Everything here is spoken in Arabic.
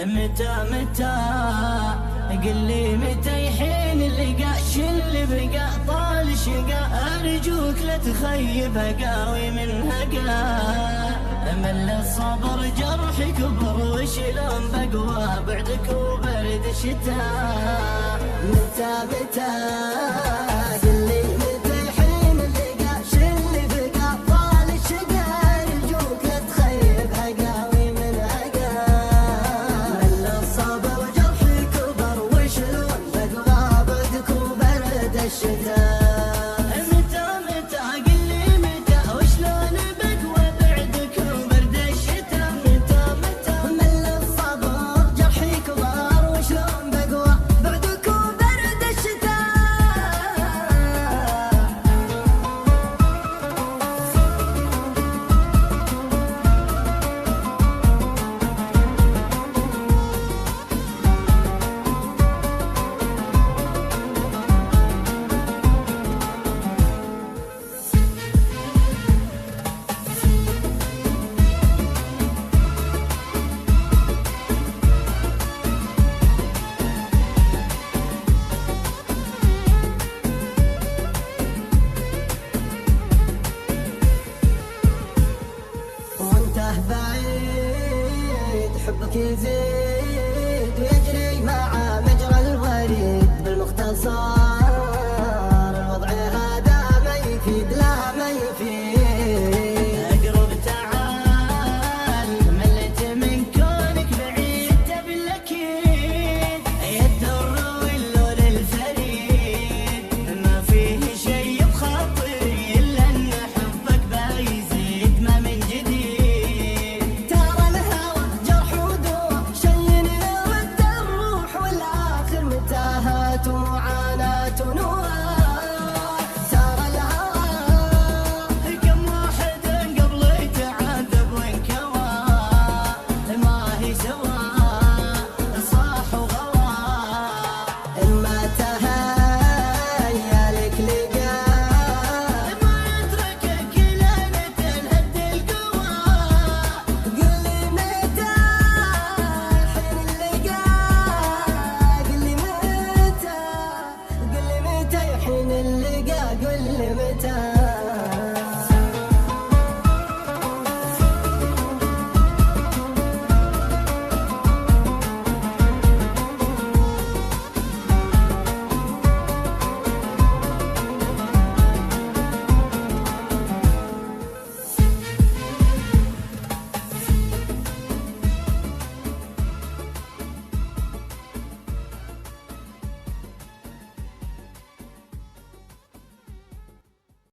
متى قل لي متى يحين اللقاء شل بقى طال شقا أرجوك لا تخيب هقاوي من هقا مل الصبر جرح كبر وشلون بقوى بعدك وبرد الشتاء متى قل لي متى يحين اللقاء شل بقى طال شقا أرجوك لا تخيب هقاوي من هقا مل الصبر جرح كبر وشلون بقوى بعدك وبرد الشتاء بعيد حبك يزيد ويجري مع مجرى الوريد بالمختصر